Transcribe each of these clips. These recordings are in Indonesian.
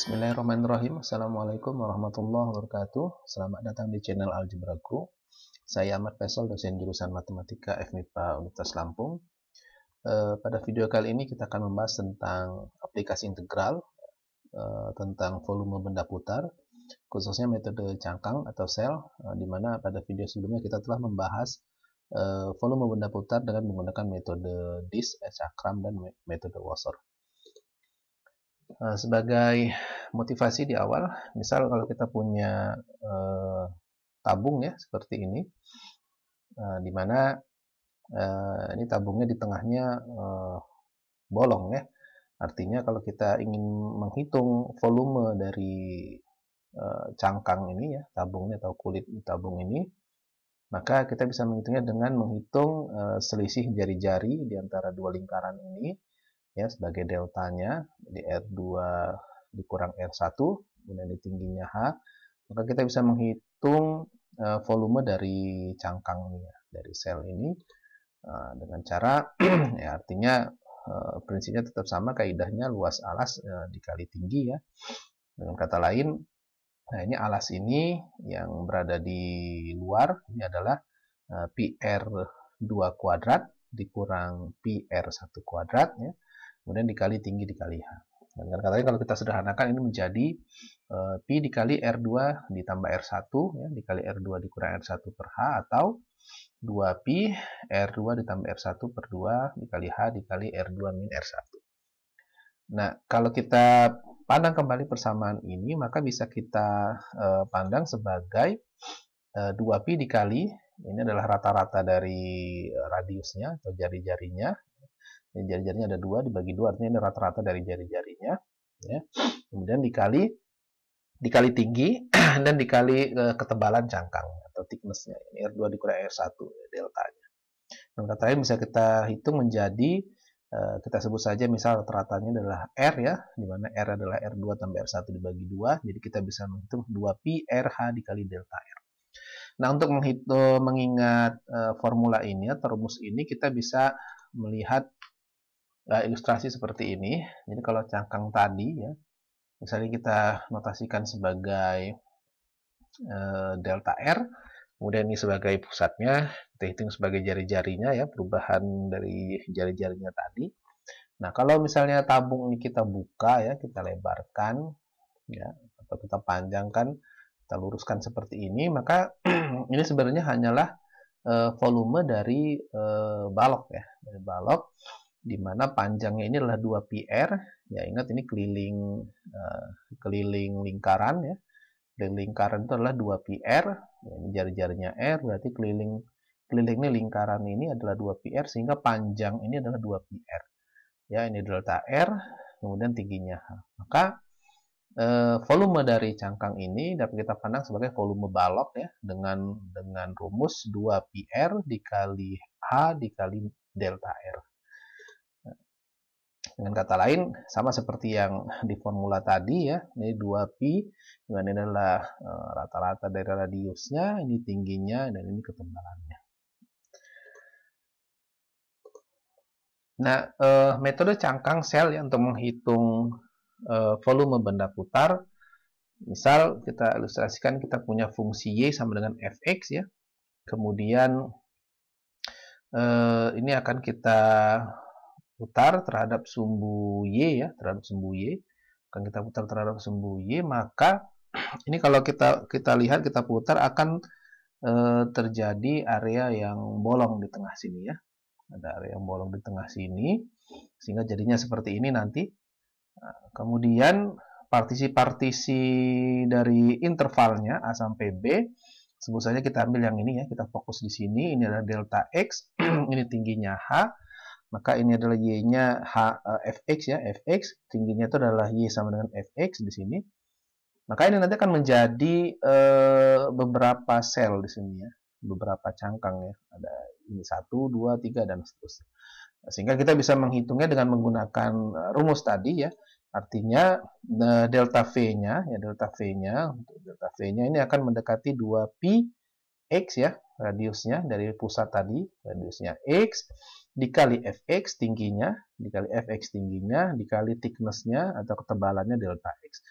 Bismillahirrahmanirrahim. Assalamualaikum warahmatullahi wabarakatuh. Selamat datang di channel Algebra Guru. Saya Ahmad Faisal, dosen jurusan Matematika FMIPA Universitas Lampung. Pada video kali ini kita akan membahas tentang aplikasi integral, tentang volume benda putar, khususnya metode cangkang atau sel, di mana pada video sebelumnya kita telah membahas volume benda putar dengan menggunakan metode disk, cakram, dan metode Wasser. Sebagai motivasi di awal, misal kalau kita punya tabung ya seperti ini, di mana ini tabungnya di tengahnya bolong ya. Artinya kalau kita ingin menghitung volume dari cangkang ini ya, tabungnya atau kulit tabung ini, maka kita bisa menghitungnya dengan menghitung selisih jari-jari di antara dua lingkaran ini ya, sebagai deltanya, di R2 dikurang R1, kemudian di tingginya H, maka kita bisa menghitung volume dari cangkang ini ya, dari sel ini dengan cara ya, artinya prinsipnya tetap sama, kaidahnya luas alas dikali tinggi ya. Dengan kata lain, nah ini alas ini yang berada di luar ini adalah pi R2 kuadrat dikurang pi R1 kuadrat ya, kemudian dikali tinggi dikali H. Dan dengan kata lain, kalau kita sederhanakan ini menjadi pi dikali R2 ditambah R1 ya, dikali R2 dikurang R1 per H, atau 2pi R2 ditambah R1 per 2 dikali H dikali R2 min R1. Nah, kalau kita pandang kembali persamaan ini, maka bisa kita pandang sebagai 2pi dikali, ini adalah rata-rata dari radiusnya atau jari-jarinya. Jari-jarinya ada 2, dibagi 2, artinya ini rata-rata dari jari-jarinya ya. Kemudian dikali tinggi dan dikali ketebalan cangkang atau thickness-nya, ini R2 dikurang R1 deltanya. Dan kata lain bisa kita hitung menjadi kita sebut saja misal rata-ratanya adalah R ya, di mana R adalah R2 tambah R1 dibagi 2, jadi kita bisa menghitung 2pi RH dikali delta R. Nah, untuk mengingat formula ini atau rumus ini, kita bisa melihat ilustrasi seperti ini. Jadi kalau cangkang tadi ya, misalnya kita notasikan sebagai delta R, kemudian ini sebagai pusatnya, kita hitung sebagai jari-jarinya ya, perubahan dari jari-jarinya tadi. Nah, kalau misalnya tabung ini kita buka ya, kita lebarkan ya, atau kita panjangkan, kita luruskan seperti ini, maka ini sebenarnya hanyalah volume dari balok ya, dari balok, di mana panjangnya ini adalah 2pi R ya, ingat ini keliling lingkaran ya. Keliling lingkaran itu adalah 2pi R ya, ini jari-jarinya R, berarti kelilingnya lingkaran ini adalah 2pi R, sehingga panjang ini adalah 2pi R ya, ini delta R, kemudian tingginya H. Maka volume dari cangkang ini dapat kita pandang sebagai volume balok ya, dengan rumus 2pi R dikali H dikali delta R. Dengan kata lain, sama seperti yang di formula tadi ya, ini 2pi, dengan ini adalah rata-rata dari radiusnya, ini tingginya, dan ini ketebalannya. Nah, metode cangkang sel ya, untuk menghitung volume benda putar, misal kita ilustrasikan, kita punya fungsi Y sama dengan fx ya, kemudian ini akan kita putar terhadap sumbu Y ya, terhadap sumbu Y, akan kita putar terhadap sumbu Y, maka ini kalau kita lihat, kita putar, akan terjadi area yang bolong di tengah sini ya, ada area yang bolong di tengah sini, sehingga jadinya seperti ini nanti. Nah, kemudian partisi-partisi dari intervalnya A sampai B, sebut saja kita ambil yang ini ya, kita fokus di sini, ini adalah delta X, ini tingginya H, maka ini adalah Y-nya fx ya, fx, tingginya itu adalah Y sama dengan fx di sini. Maka ini nanti akan menjadi beberapa sel di sini ya, beberapa cangkang ya, ada ini 1, 2, 3, dan seterusnya. Sehingga kita bisa menghitungnya dengan menggunakan rumus tadi ya, artinya delta V-nya ya, delta V-nya ini akan mendekati 2pi X ya, radiusnya dari pusat tadi, radiusnya X, dikali fx tingginya, dikali thickness-nya atau ketebalannya delta X.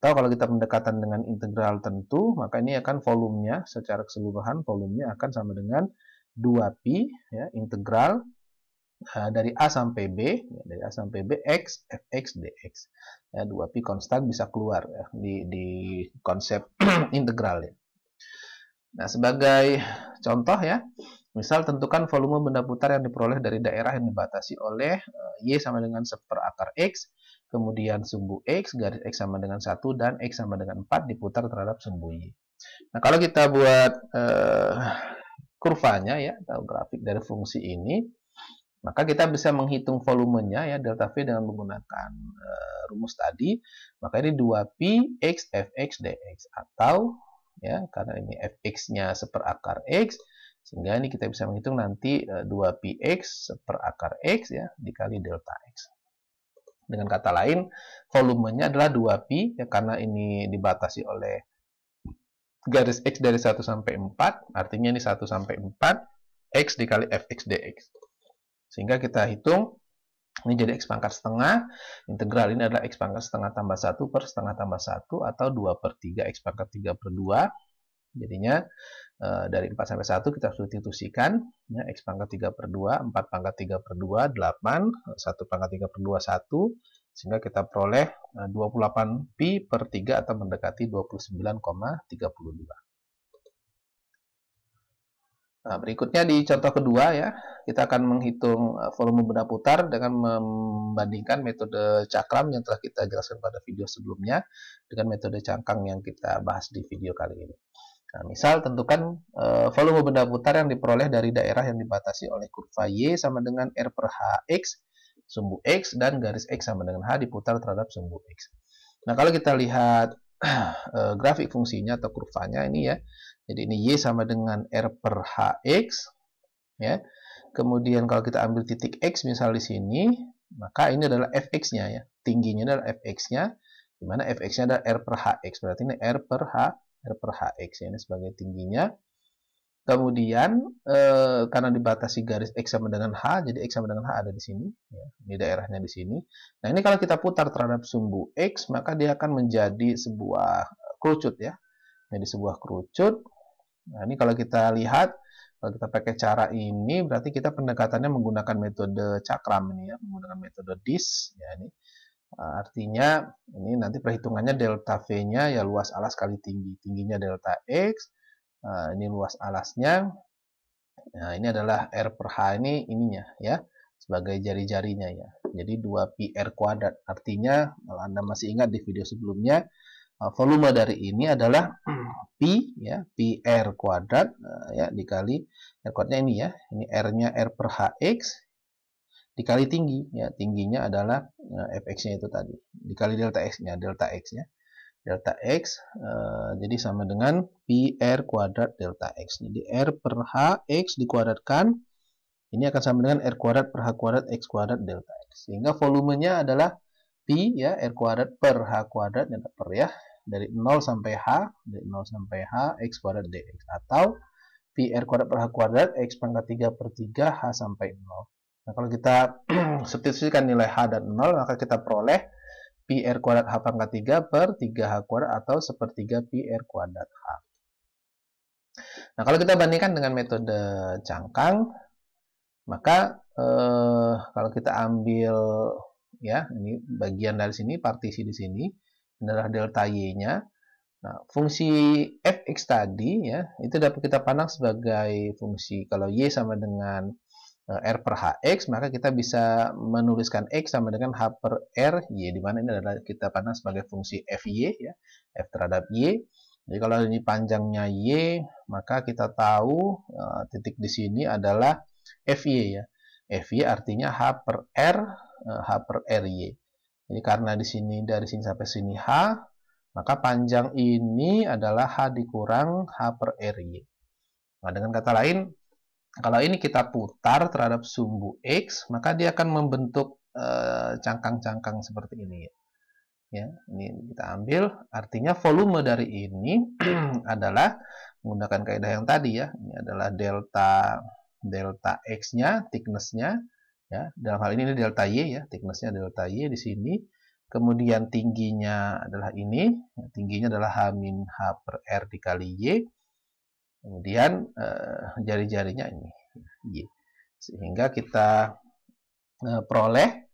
Atau kalau kita pendekatan dengan integral tentu, maka ini akan volumenya secara keseluruhan volumenya akan sama dengan 2pi ya, integral dari A sampai B, ya, dari A sampai B x fx dx. Ya, 2pi konstan bisa keluar ya, di konsep integral ya. Nah, sebagai contoh ya, misal tentukan volume benda putar yang diperoleh dari daerah yang dibatasi oleh Y sama dengan 1 per akar X, kemudian sumbu X, garis X sama dengan 1, dan X sama dengan 4 diputar terhadap sumbu Y. Nah, kalau kita buat kurvanya ya, atau grafik dari fungsi ini, maka kita bisa menghitung volumenya ya, delta V dengan menggunakan rumus tadi. Maka ini 2pi X fx dx, atau ya, karena ini fx-nya 1 per akar X, sehingga ini kita bisa menghitung nanti 2pi X 1 per akar X ya, dikali delta X. Dengan kata lain, volumenya adalah 2pi, ya, karena ini dibatasi oleh garis X dari 1 sampai 4, artinya ini 1 sampai 4, X dikali fx dx. Sehingga kita hitung, ini jadi X pangkat setengah, integral ini adalah X pangkat setengah tambah 1 per setengah tambah 1, atau 2 per 3, X pangkat 3 per 2. Jadinya dari 4 sampai 1 kita substitusikan, ya, X pangkat 3 per 2, 4 pangkat 3 per 2, 8, 1 pangkat 3 per 2, 1, sehingga kita peroleh 28pi per 3 atau mendekati 29,32. Nah, berikutnya di contoh kedua ya, kita akan menghitung volume benda putar dengan membandingkan metode cakram yang telah kita jelaskan pada video sebelumnya dengan metode cangkang yang kita bahas di video kali ini. Nah, misal tentukan volume benda putar yang diperoleh dari daerah yang dibatasi oleh kurva Y sama dengan R per Hx, sumbu X, dan garis X sama dengan H diputar terhadap sumbu X. Nah, kalau kita lihat grafik fungsinya atau kurvanya ini ya, jadi ini Y sama dengan R per Hx ya. Kemudian kalau kita ambil titik X misal di sini, maka ini adalah fx-nya ya. Tingginya adalah fx-nya, di mana fx-nya adalah R per Hx. Berarti ini R per Hx ya, ini sebagai tingginya. Kemudian karena dibatasi garis X sama dengan H, jadi X sama dengan H ada di sini ya. Ini daerahnya di sini. Nah, ini kalau kita putar terhadap sumbu X, maka dia akan menjadi sebuah kerucut ya. Jadi sebuah kerucut. Nah, ini kalau kita lihat, kalau kita pakai cara ini, berarti kita pendekatannya menggunakan metode cakram ini ya, menggunakan metode DIS ya ini. Artinya ini nanti perhitungannya delta V-nya ya luas alas kali tinggi. Tingginya delta X, ini luas alasnya. Nah, ini adalah R per H ini ininya ya, sebagai jari-jarinya ya. Jadi 2pi R kuadrat. Artinya kalau Anda masih ingat di video sebelumnya, volume dari ini adalah pi ya, pi R kuadrat ya, dikali R kuadratnya ini ya, ini R-nya R per Hx dikali tinggi ya, tingginya adalah fx-nya itu tadi, dikali delta x-nya, delta x-nya, delta x jadi sama dengan pi R kuadrat delta x. Jadi R per Hx dikuadratkan, ini akan sama dengan R kuadrat per H kuadrat X kuadrat delta x. Sehingga volumenya adalah pi ya, R kuadrat per H kuadrat, dan per ya, dari 0 sampai H, dari 0 sampai H, X kuadrat dx, atau pi R kuadrat per H kuadrat, X pangkat 3 per 3, H sampai 0. Nah, kalau kita substitusikan nilai H dan 0, maka kita peroleh pi R kuadrat H pangkat 3 per 3H kuadrat, atau sepertiga pi R kuadrat H. Nah, kalau kita bandingkan dengan metode cangkang, maka kalau kita ambil ya, ini bagian dari sini, partisi di sini adalah delta Y-nya. Nah, fungsi fx tadi ya, itu dapat kita pandang sebagai fungsi, kalau Y sama dengan R per Hx, maka kita bisa menuliskan X sama dengan H per R Y, di mana ini adalah kita pandang sebagai fungsi Fy ya, F terhadap Y. Jadi kalau ini panjangnya Y, maka kita tahu titik di sini adalah Fy ya. Fy artinya H per R, H per RY. Jadi karena di sini dari sini sampai sini H, maka panjang ini adalah H dikurang H per RY. Nah, dengan kata lain, kalau ini kita putar terhadap sumbu X, maka dia akan membentuk cangkang-cangkang seperti ini. Ya, ini kita ambil, artinya volume dari ini adalah menggunakan kaidah yang tadi ya. Ini adalah delta X-nya, thickness-nya ya. Dalam hal ini delta Y ya, thickness-nya delta Y di sini kemudian tingginya adalah ini, tingginya adalah H min H per R dikali Y, kemudian jari-jarinya ini, Y. Sehingga kita peroleh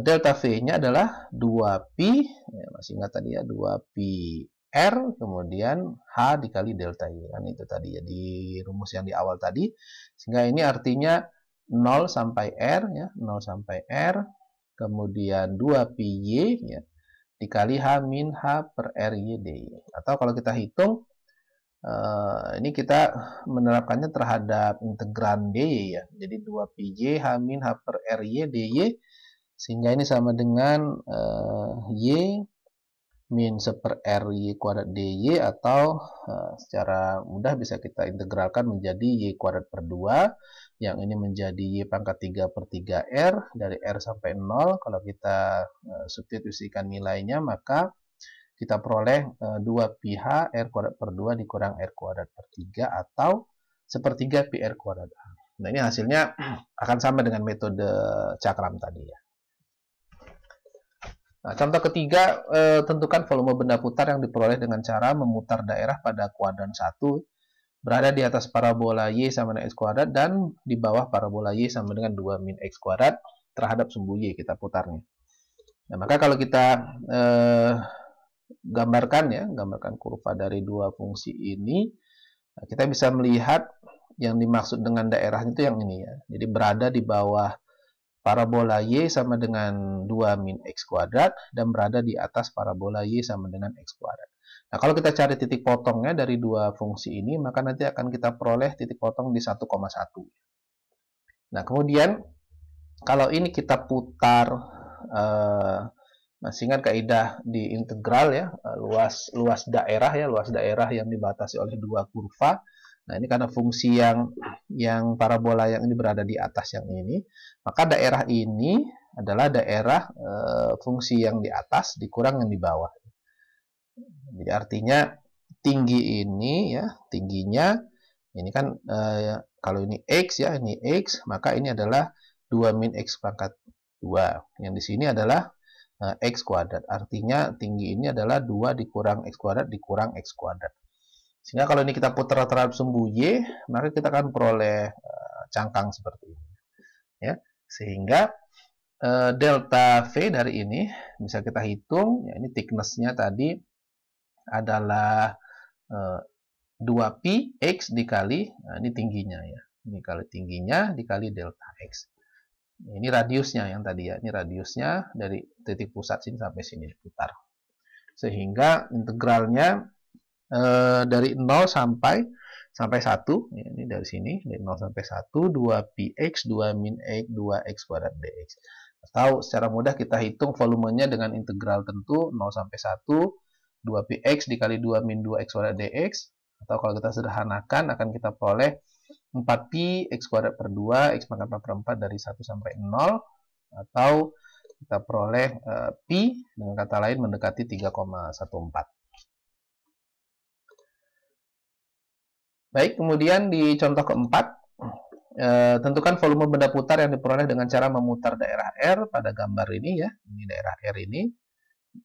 delta V-nya adalah 2pi, ya, masih ingat tadi ya, 2pi R, kemudian H dikali delta Y, kan itu tadi ya, di rumus yang di awal tadi. Sehingga ini artinya 0 sampai R, ya, 0 sampai R, kemudian 2pi Y, ya, dikali H min H per R Y dy. Atau kalau kita hitung, ini kita menerapkannya terhadap integran dy ya. Jadi 2pi Y H min H per R Y dy, sehingga ini sama dengan Y min 1 per R Y kuadrat dy, atau secara mudah bisa kita integralkan menjadi Y kuadrat per 2, yang ini menjadi Y pangkat 3 per 3R, dari R sampai 0. Kalau kita substitusikan nilainya, maka kita peroleh 2pi H R kuadrat per 2 dikurang R kuadrat per 3, atau sepertiga pi R kuadrat. Nah, ini hasilnya akan sama dengan metode cakram tadi ya. Nah, contoh ketiga, tentukan volume benda putar yang diperoleh dengan cara memutar daerah pada kuadran 1, berada di atas parabola Y sama dengan X kuadrat, dan di bawah parabola Y sama dengan 2 min X kuadrat terhadap sumbu Y kita putarnya. Nah, maka kalau kita gambarkan kurva dari dua fungsi ini, kita bisa melihat yang dimaksud dengan daerahnya itu yang ini ya. Jadi berada di bawah parabola Y sama dengan 2 min X kuadrat, dan berada di atas parabola Y sama dengan X kuadrat. Nah, kalau kita cari titik potongnya dari dua fungsi ini, maka nanti akan kita peroleh titik potong di 1,1. Nah, kemudian kalau ini kita putar, masih ingat kaidah di integral ya, luas daerah ya, luas daerah yang dibatasi oleh dua kurva. Nah, ini karena fungsi yang parabola yang ini berada di atas yang ini, maka daerah ini adalah daerah fungsi yang di atas dikurang yang di bawah. Jadi artinya tinggi ini ya, tingginya ini kan kalau ini X ya, ini X, maka ini adalah 2 min X pangkat 2. Yang di sini adalah X kuadrat. Artinya tinggi ini adalah 2 dikurang X kuadrat dikurang X kuadrat. Sehingga kalau ini kita putar terhadap sumbu Y, maka kita akan peroleh cangkang seperti ini. Ya. Sehingga delta V dari ini bisa kita hitung, ya, ini thickness-nya tadi adalah 2pi X dikali, nah ini tingginya ya. Ini kali tingginya dikali delta X. Ini radiusnya yang tadi ya, ini radiusnya dari titik pusat sini sampai sini diputar. Sehingga integralnya dari 0 sampai 1, ya, ini dari sini, dari 0 sampai 1, 2pi X, 2 min X, 2X kuadrat dx. Atau secara mudah kita hitung volumenya dengan integral tentu, 0 sampai 1, 2pi X dikali 2 min 2X kuadrat dx. Atau kalau kita sederhanakan, akan kita peroleh 4pi X kuadrat per 2, X pangkat 4 per 4 dari 1 sampai 0, atau kita peroleh pi, dengan kata lain mendekati 3,14. Baik, kemudian di contoh keempat, tentukan volume benda putar yang diperoleh dengan cara memutar daerah R pada gambar ini ya. Ini daerah R ini.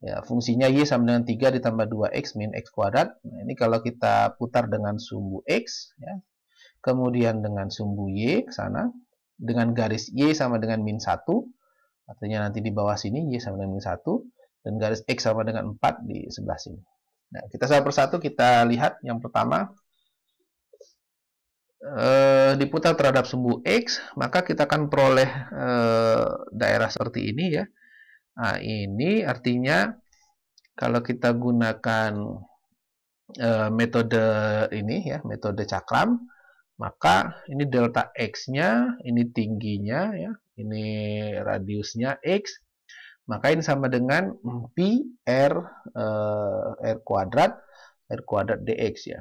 Ya, fungsinya Y sama dengan 3 ditambah 2X min X kuadrat. Nah, ini kalau kita putar dengan sumbu X, ya, kemudian dengan sumbu Y ke sana, dengan garis Y sama dengan min 1, artinya nanti di bawah sini Y sama dengan min 1, dan garis X sama dengan 4 di sebelah sini. Nah, kita satu persatu kita lihat. Yang pertama, diputar terhadap sumbu X, maka kita akan peroleh daerah seperti ini ya. Nah, ini artinya kalau kita gunakan metode ini ya, metode cakram, maka ini delta X-nya, ini tingginya ya, ini radiusnya X, maka ini sama dengan pi R kuadrat dx ya.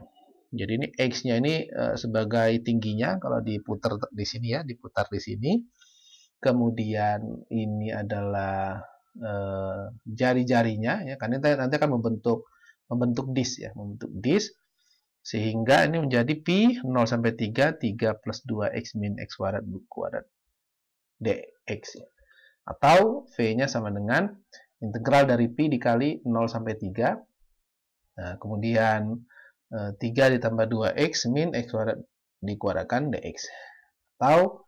Jadi ini X-nya ini sebagai tingginya kalau diputar di sini ya, diputar di sini. Kemudian ini adalah jari-jarinya ya, kan nanti akan membentuk disk ya, membentuk disk, sehingga ini menjadi pi 0 sampai 3 plus 2x min x kuadrat dx ya. Atau V-nya sama dengan integral dari Pi dikali 0 sampai 3. Nah, kemudian 3 ditambah 2x min x kuadrat dikuadratkan dx. Atau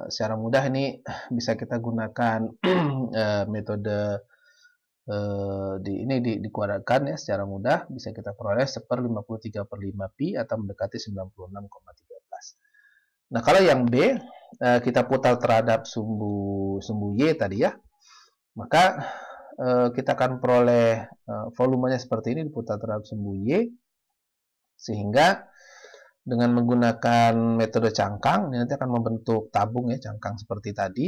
secara mudah ini bisa kita gunakan metode dikuadratkan ya, secara mudah bisa kita peroleh 1/53/5 pi atau mendekati 96,13. Nah, kalau yang B kita putar terhadap sumbu Y tadi ya, maka kita akan peroleh volumenya seperti ini diputar terhadap sumbu Y, sehingga dengan menggunakan metode cangkang ini nanti akan membentuk tabung ya, cangkang seperti tadi,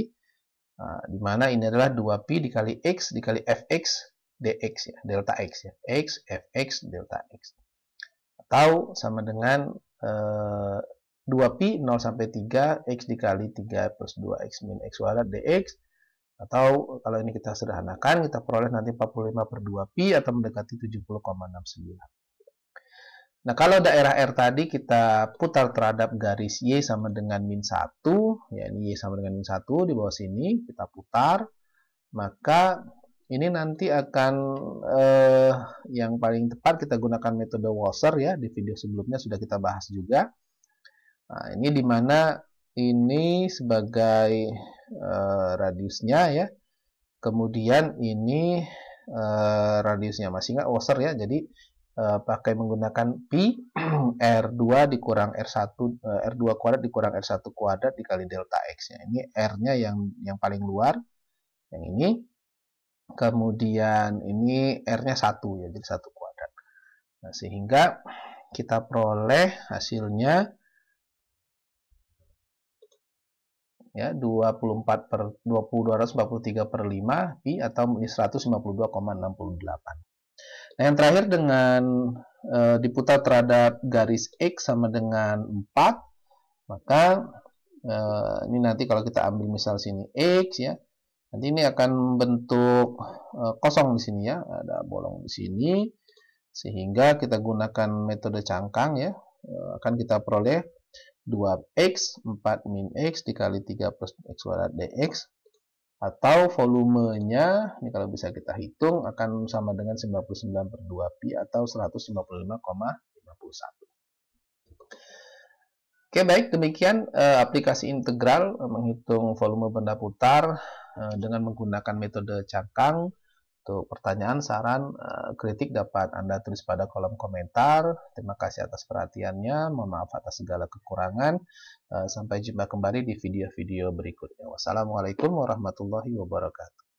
di mana ini adalah 2pi dikali x dikali fx dx ya, delta x ya, x fx delta x, atau sama dengan 2pi 0 sampai 3 x dikali 3 plus 2x min x kuadrat dx, atau kalau ini kita sederhanakan kita peroleh nanti 45/2pi atau mendekati 70,69. Nah, kalau daerah R tadi kita putar terhadap garis Y sama dengan min 1, ya ini Y sama dengan min 1 di bawah sini, kita putar, maka ini nanti akan yang paling tepat kita gunakan metode Wasser ya, di video sebelumnya sudah kita bahas juga. Nah, ini dimana ini sebagai radiusnya ya, kemudian ini radiusnya, masih ingat Wasser ya, jadi pakai menggunakan pi R2 dikurang R1 R2 kuadrat dikurang R1 kuadrat dikali delta X nya. Ini R-nya yang paling luar, yang ini. Kemudian ini R-nya 1 ya, jadi 1 kuadrat. Nah, sehingga kita peroleh hasilnya ya 243/5 pi atau 152,68. Nah, yang terakhir dengan diputar terhadap garis X sama dengan 4, maka ini nanti kalau kita ambil misal sini X ya, nanti ini akan membentuk kosong di sini ya, ada bolong di sini, sehingga kita gunakan metode cangkang ya, akan kita peroleh 2x 4 min x dikali 3 plus x kuadrat dx, atau volumenya ini kalau bisa kita hitung akan sama dengan 99/2pi atau 155,51. Oke, baik, demikian aplikasi integral menghitung volume benda putar dengan menggunakan metode cangkang. Untuk pertanyaan, saran, kritik dapat Anda tulis pada kolom komentar. Terima kasih atas perhatiannya. Mohon maaf atas segala kekurangan. Sampai jumpa kembali di video-video berikutnya. Wassalamualaikum warahmatullahi wabarakatuh.